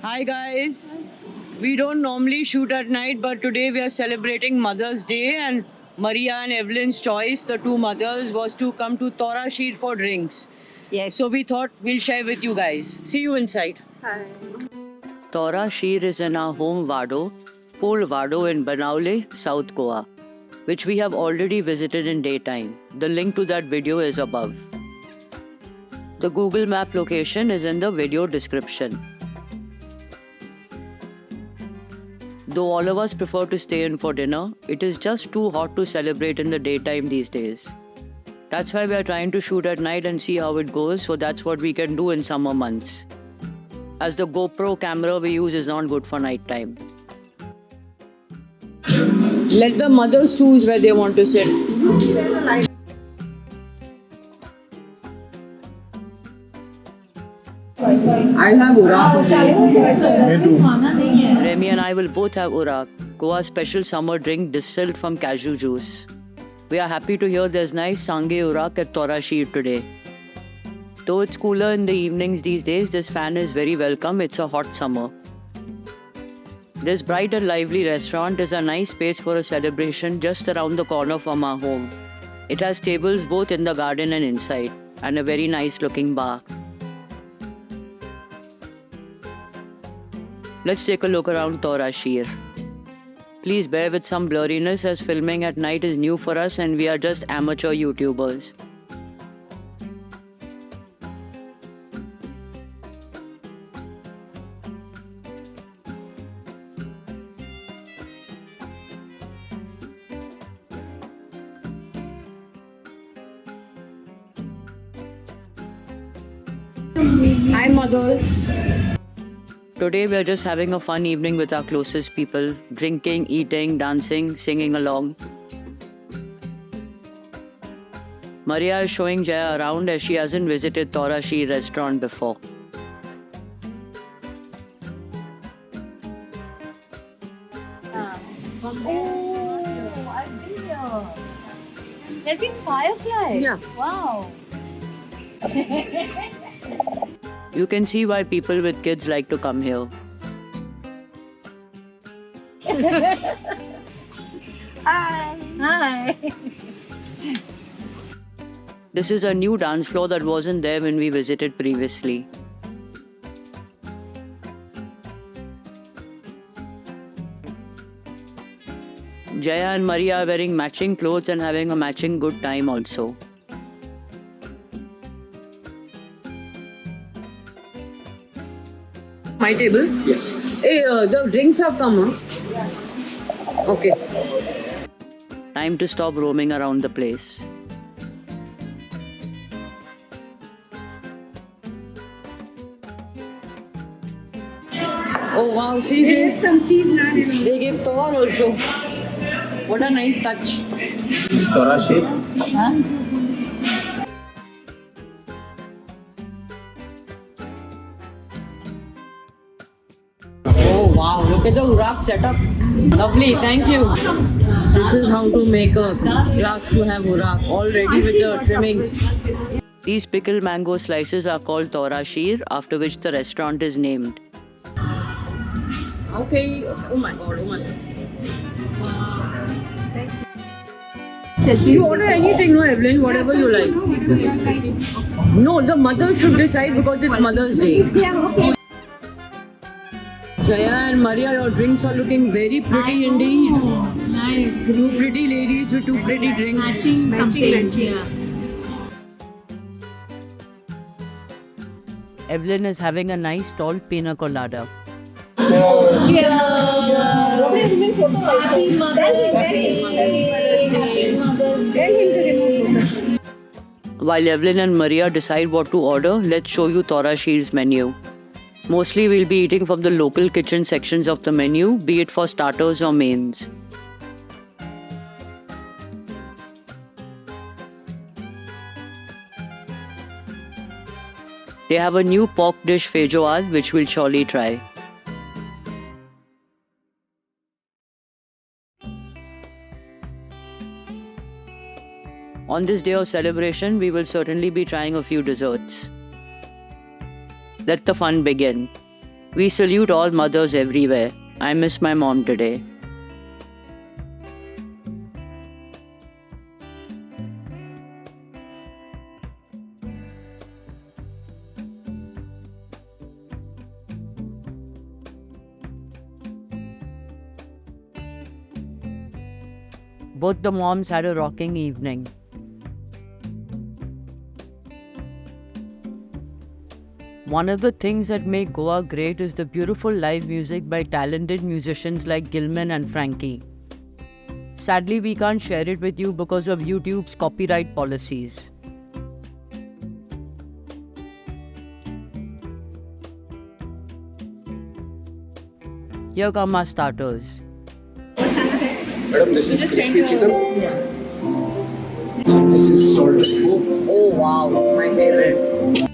Hi guys. We don't normally shoot at night, but today we are celebrating Mother's Day, and Maria and Evelyn's choice, the two mothers, was to come to Tora Sheer for drinks. Yes. So we thought we'll share with you guys. See you inside. Hi. Tora Sheer is in our home Vado, Pool Vado in Banaule, South Goa, which we have already visited in daytime. The link to that video is above. The Google Map location is in the video description. Though all of us prefer to stay in for dinner, it is just too hot to celebrate in the daytime these days. That's why we are trying to shoot at night and see how it goes, so that's what we can do in summer months. As the GoPro camera we use is not good for night time. Let the mothers choose where they want to sit. I have Urak. Remy and I will both have Urak, Goa's special summer drink distilled from cashew juice. We are happy to hear there's nice Sange Urak at Tora Sheer today. Though it's cooler in the evenings these days, this fan is very welcome. It's a hot summer. This bright and lively restaurant is a nice space for a celebration just around the corner from our home. It has tables both in the garden and inside, and a very nice looking bar. Let's take a look around Tora Sheer. Please bear with some blurriness as filming at night is new for us and we are just amateur YouTubers. Hi mothers. Today we are just having a fun evening with our closest people, drinking, eating, dancing, singing along. Maria is showing Jaya around as she hasn't visited Tora Sheer restaurant before. Oh, I've been here. There seems Firefly. Yeah. Wow. You can see why people with kids like to come here. Hi. Hi. This is a new dance floor that wasn't there when we visited previously. Jaya and Maria are wearing matching clothes and having a matching good time also. My table? Yes. Hey, the drinks have come, huh? Okay. Time to stop roaming around the place. Oh wow, see they gave some cheese naan. They gave Tor also. What a nice touch. Is Tora Sheer? Huh? Oh wow, look at the Urak setup. Lovely, thank you. This is how to make a glass to have Urak, all ready with the trimmings. These pickled mango slices are called Tora Sheer, after which the restaurant is named. Okay, oh my god, oh my god. You order anything, no Evelyn, whatever you like. No, the mother should decide because it's Mother's Day. Jaya and Maria, your drinks are looking very pretty indeed. Nice. Two pretty ladies with two pretty drinks. Something. Yeah. Evelyn is having a nice tall pina colada. Happy Mother's Day. While Evelyn and Maria decide what to order, let's show you Tora Sheer's menu. Mostly we'll be eating from the local kitchen sections of the menu, be it for starters or mains. They have a new pork dish feijoad which we'll surely try. On this day of celebration, we will certainly be trying a few desserts. Let the fun begin. We salute all mothers everywhere. I miss my mom today. Both the moms had a rocking evening. One of the things that make Goa great is the beautiful live music by talented musicians like Gilman and Frankie. Sadly, we can't share it with you because of YouTube's copyright policies. Here come our starters. Madam, this is crispy chicken. This is salted pork. Oh wow, my favorite.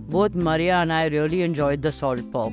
Both Maria and I really enjoyed the salt pork.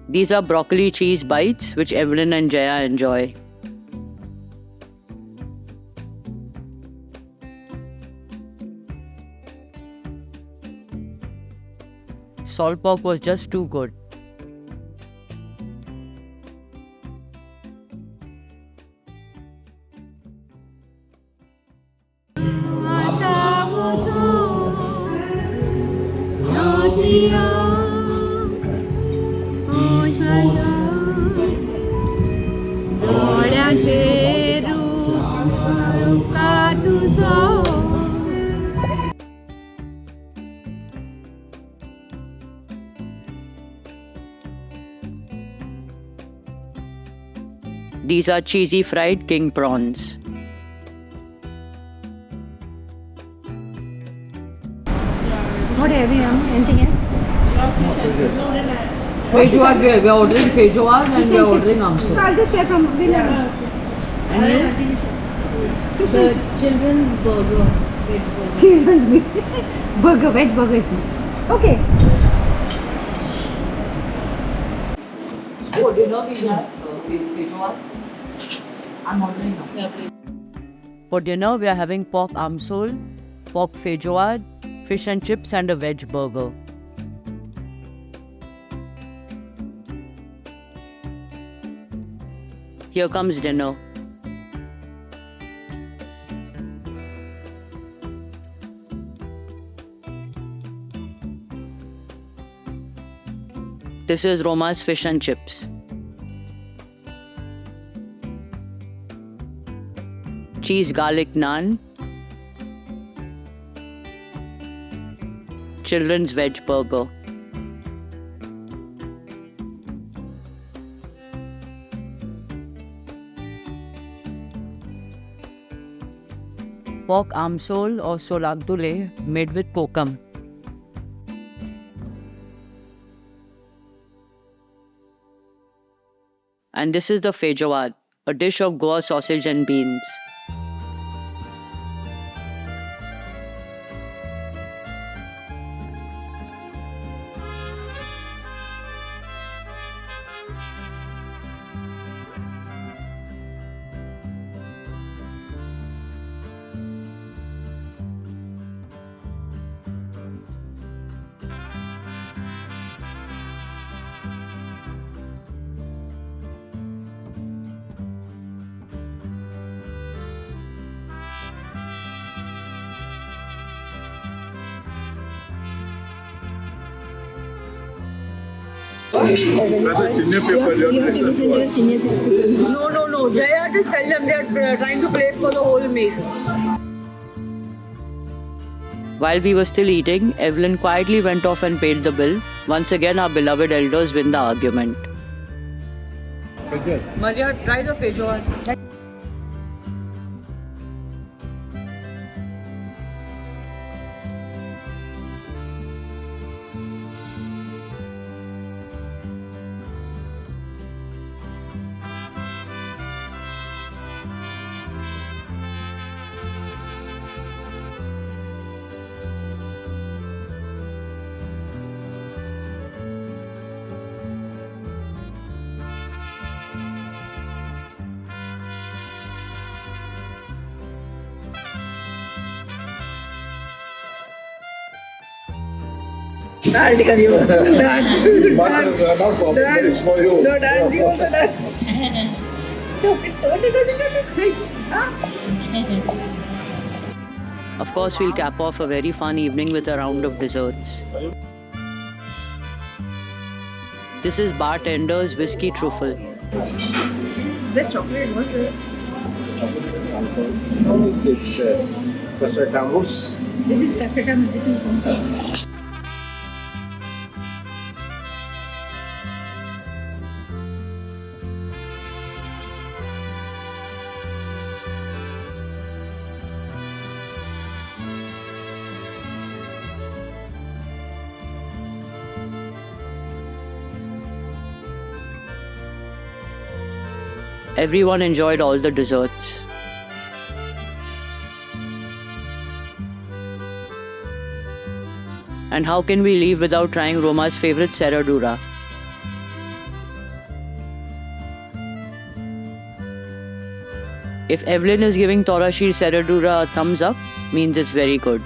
These are broccoli cheese bites, which Evelyn and Jaya enjoy. Salt pork was just too good. These are cheesy fried king prawns. What have you? Anything else? Feijoad, we are ordering feijoad and we are ordering So amsul. I'll just share from Vinay. The children's burger. Children's burger, veg burger. Okay. For dinner we have feijoad. I'm ordering now. For dinner we are having pork amsul, pork feijoad, fish and chips and a veg burger. Here comes dinner. This is Roma's fish and chips. Cheese garlic naan. Children's veg burger. Pork amsol or solagdule made with kokum. And this is the feijoad, a dish of Goa sausage and beans. No. Jaya, just tell them they're trying to play for the whole meal. While we were still eating, Evelyn quietly went off and paid the bill. Once again, our beloved elders win the argument. Maria, try the feijoad. Dance kariyo. Dance. But not for me, it's for you. No dance. You also dance. Of course, we'll cap off a very fun evening with a round of desserts. This is Bartender's Whiskey Truffle. Is that chocolate? What's it? No, it's Pasatamos. This is Kafeta. This is Pompa. Everyone enjoyed all the desserts. And how can we leave without trying Roma's favorite Serradura? If Evelyn is giving Torashi Serradura a thumbs up, means it's very good.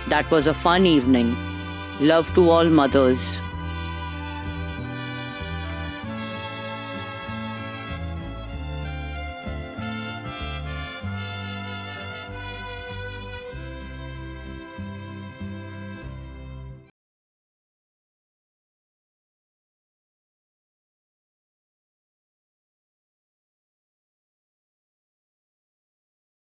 That was a fun evening. Love to all mothers.